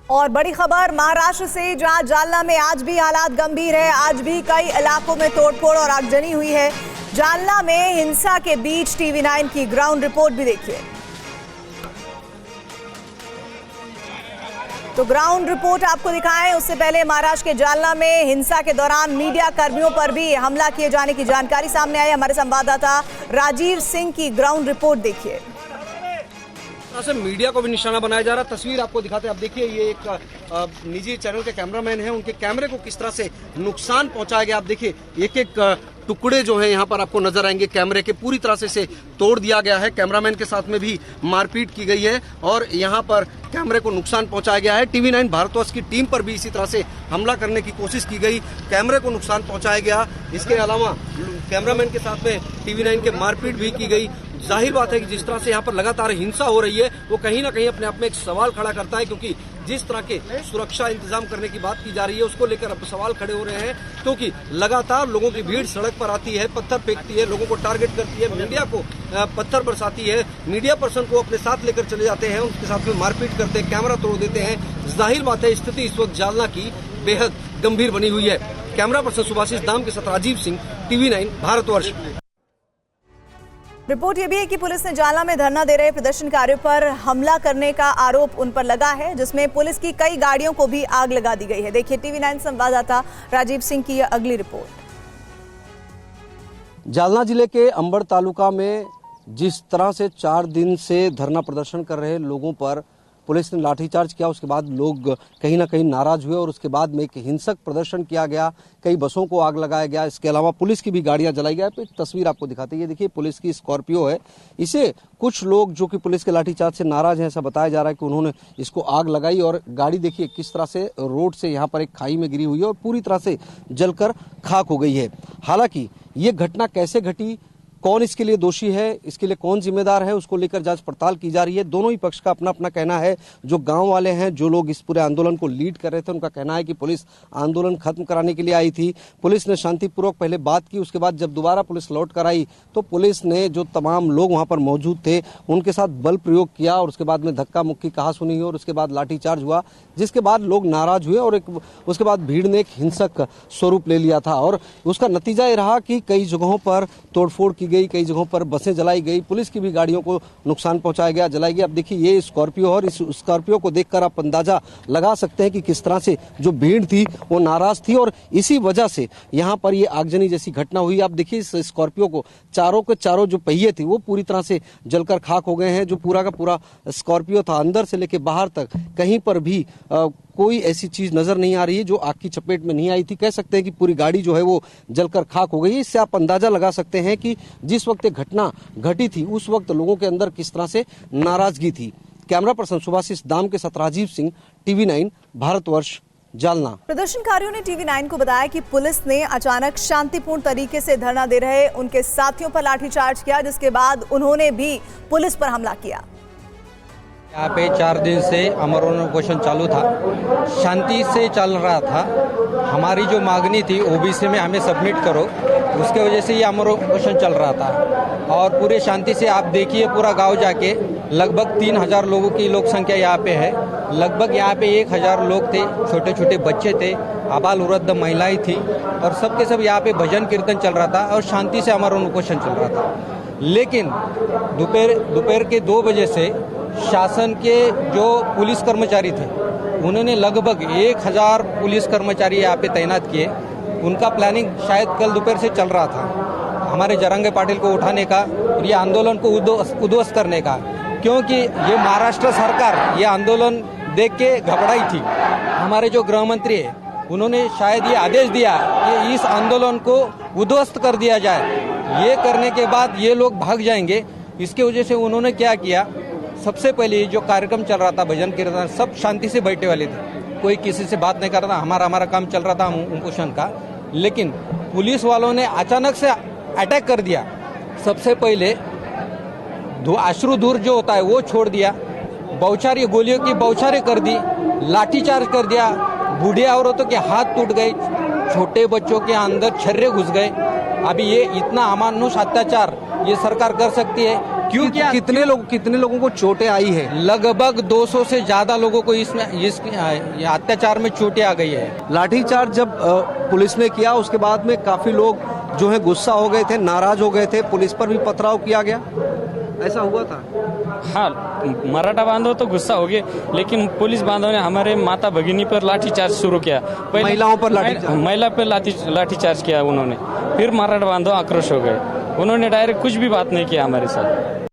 और बड़ी खबर महाराष्ट्र से, जहां जालना में आज भी हालात गंभीर है। आज भी कई इलाकों में तोड़फोड़ और आगजनी हुई है। जालना में हिंसा के बीच TV9 की ग्राउंड रिपोर्ट भी देखिए। तो ग्राउंड रिपोर्ट आपको दिखाएं उससे पहले महाराष्ट्र के जालना में हिंसा के दौरान मीडिया कर्मियों पर भी हमला किए जाने की जानकारी सामने आई। हमारे संवाददाता राजीव सिंह की ग्राउंड रिपोर्ट देखिए। से मीडिया को भी निशाना बनाया जा रहा। तस्वीर आपको दिखाते हैं। आप देखिए, ये एक निजी चैनल के कैमरामैन हैं, उनके कैमरे को किस तरह से नुकसान पहुंचाया गया। आप देखिए, एक एक टुकड़े जो हैं यहाँ पर आपको नजर आएंगे कैमरे के, पूरी तरह से तोड़ दिया गया है। कैमरामैन के साथ में भी मारपीट की गई है और यहाँ पर कैमरे को नुकसान पहुंचाया गया है। TV9 भारतवर्ष की टीम पर भी इसी तरह से हमला करने की कोशिश की गई, कैमरे को नुकसान पहुंचाया गया। इसके अलावा कैमरामैन के साथ में TV9 के मारपीट भी की गई। जाहिर बात है कि जिस तरह से यहाँ पर लगातार हिंसा हो रही है, वो कहीं ना कहीं अपने आप में एक सवाल खड़ा करता है, क्योंकि जिस तरह के सुरक्षा इंतजाम करने की बात की जा रही है उसको लेकर अब सवाल खड़े हो रहे हैं। क्योंकि लगातार लोगों की भीड़ सड़क पर आती है, पत्थर फेंकती है, लोगों को टारगेट करती है, मीडिया को पत्थर बरसाती है, मीडिया पर्सन को अपने साथ लेकर चले जाते हैं, उसके साथ में मारपीट करते हैं, कैमरा तोड़ देते हैं। जाहिर बात है स्थिति इस वक्त जालना की बेहद गंभीर बनी हुई है। कैमरा पर्सन सुभाषिष दाम के साथ राजीव सिंह, TV9 भारतवर्ष। रिपोर्ट ये भी है कि पुलिस ने जालना में धरना दे रहे प्रदर्शनकारियों पर हमला करने का आरोप उन पर लगा है, जिसमें पुलिस की कई गाड़ियों को भी आग लगा दी गई है। देखिए TV9 संवाददाता राजीव सिंह की यह अगली रिपोर्ट। जालना जिले के अंबड़ तालुका में जिस तरह से 4 दिन से धरना प्रदर्शन कर रहे लोगों पर पुलिस ने लाठीचार्ज किया, उसके बाद लोग कहीं ना कहीं नाराज हुए और उसके बाद में एक हिंसक प्रदर्शन किया गया, कई बसों को आग लगाया गया। इसके अलावा पुलिस की भी गाड़ियां जलाई गई। एक तस्वीर आपको दिखाते हैं, ये देखिए पुलिस की स्कॉर्पियो है। इसे कुछ लोग जो कि पुलिस के लाठीचार्ज से नाराज हैं, ऐसा बताया जा रहा है कि उन्होंने इसको आग लगाई और गाड़ी देखिए किस तरह से रोड से यहाँ पर एक खाई में गिरी हुई है और पूरी तरह से जलकर खाक हो गई है। हालांकि ये घटना कैसे घटी, कौन इसके लिए दोषी है, इसके लिए कौन जिम्मेदार है, उसको लेकर जांच पड़ताल की जा रही है। दोनों ही पक्ष का अपना अपना कहना है। जो गांव वाले हैं, जो लोग इस पूरे आंदोलन को लीड कर रहे थे, उनका कहना है कि पुलिस आंदोलन खत्म कराने के लिए आई थी। पुलिस ने शांतिपूर्वक पहले बात की, उसके बाद जब दोबारा पुलिस लौट कर आई तो पुलिस ने जो तमाम लोग वहां पर मौजूद थे उनके साथ बल प्रयोग किया और उसके बाद में धक्का मुक्की कहा सुनी और उसके बाद लाठीचार्ज हुआ, जिसके बाद लोग नाराज हुए और उसके बाद भीड़ ने एक हिंसक स्वरूप ले लिया था। और उसका नतीजा ये रहा कि कई जगहों पर तोड़फोड़ की गई, कई जगहों पर बसें जलाई गई, पुलिस की भी गाड़ियों को नुकसान पहुंचाया गया, जलाई गई। अब देखिए ये स्कॉर्पियो और इस स्कॉर्पियो को देखकर आप अंदाजा लगा सकते हैं कि किस तरह से जो भीड़ थी वो नाराज थी और इसी वजह से यहाँ पर ये आगजनी जैसी घटना हुई। आप देखिए इस स्कॉर्पियो को चारों के चारों जो पहिए थे वो पूरी तरह से जलकर खाक हो गए हैं। जो पूरा का पूरा स्कॉर्पियो था, अंदर से लेकर बाहर तक कहीं पर भी कोई ऐसी चीज नजर नहीं आ रही है जो आग की चपेट में नहीं आई थी। कह सकते हैं कि पूरी गाड़ी जो है वो जलकर खाक हो गई। इससे आप अंदाजा लगा सकते हैं कि जिस वक्त घटना घटी थी उस वक्त लोगों के अंदर किस तरह से नाराजगी थी। कैमरा पर्सन सुभाषिष दाम के साथ राजीव सिंह, TV9 भारतवर्ष, जालना। प्रदर्शनकारियों ने TV9 को बताया कि पुलिस ने अचानक शांतिपूर्ण तरीके से धरना दे रहे उनके साथियों पर लाठीचार्ज किया, जिसके बाद उन्होंने भी पुलिस पर हमला किया। यहाँ पे 4 दिन से अमर उपोषण चालू था, शांति से चल रहा था। हमारी जो मांगनी थी OBC में हमें सबमिट करो, उसके वजह से ये अमर उपोषण चल रहा था। और पूरे शांति से आप देखिए पूरा गांव जाके लगभग 3000 लोगों की लोक संख्या यहाँ पे है। लगभग यहाँ पे 1000 लोग थे, छोटे छोटे बच्चे थे, आबाल वृद्ध महिलाएं थी और सबके सब यहाँ पे भजन कीर्तन चल रहा था और शांति से अमर उपोषण चल रहा था। लेकिन दोपहर के 2 बजे से शासन के जो पुलिस कर्मचारी थे उन्होंने लगभग 1000 पुलिस कर्मचारी यहाँ पे तैनात किए। उनका प्लानिंग शायद कल दोपहर से चल रहा था, हमारे जरंगे पाटिल को उठाने का और ये आंदोलन को उद्ध्वस्त करने का, क्योंकि ये महाराष्ट्र सरकार ये आंदोलन देख के घबराई थी। हमारे जो गृह मंत्री है उन्होंने शायद ये आदेश दिया कि इस आंदोलन को उद्ध्वस्त कर दिया जाए। ये करने के बाद ये लोग भाग जाएंगे। इसके वजह से उन्होंने क्या किया, सबसे पहले जो कार्यक्रम चल रहा था भजन कीर्तन, सब शांति से बैठे वाले थे, कोई किसी से बात नहीं कर रहा था, हमारा काम चल रहा था उपोषण का। लेकिन पुलिस वालों ने अचानक से अटैक कर दिया। सबसे पहले अश्रुधूर जो होता है वो छोड़ दिया, बौछारी गोलियों की बौछारें कर दी, लाठीचार्ज कर दिया, बूढ़े औरतों के हाथ टूट गए, छोटे बच्चों के अंदर छर्रे घुस गए। अभी ये इतना अमानुष अत्याचार ये सरकार कर सकती है। क्यों क्या? कितने लोगों को चोटें आई है? लगभग 200 से ज्यादा लोगों को इसमें ये अत्याचार में चोटें आ गई है। लाठीचार्ज जब पुलिस ने किया उसके बाद में काफी लोग जो है गुस्सा हो गए थे, नाराज हो गए थे, पुलिस पर भी पथराव किया गया, ऐसा हुआ था? हाँ, मराठा बांधव तो गुस्सा हो गए, लेकिन पुलिस बांधव ने हमारे माता भगिनी पर लाठीचार्ज शुरू किया। पहले महिलाओं पर लाठीचार्ज? महिला पर लाठीचार्ज किया उन्होंने, फिर मराठा बांधव आक्रोश हो गए। उन्होंने डायरेक्ट कुछ भी बात नहीं किया हमारे साथ।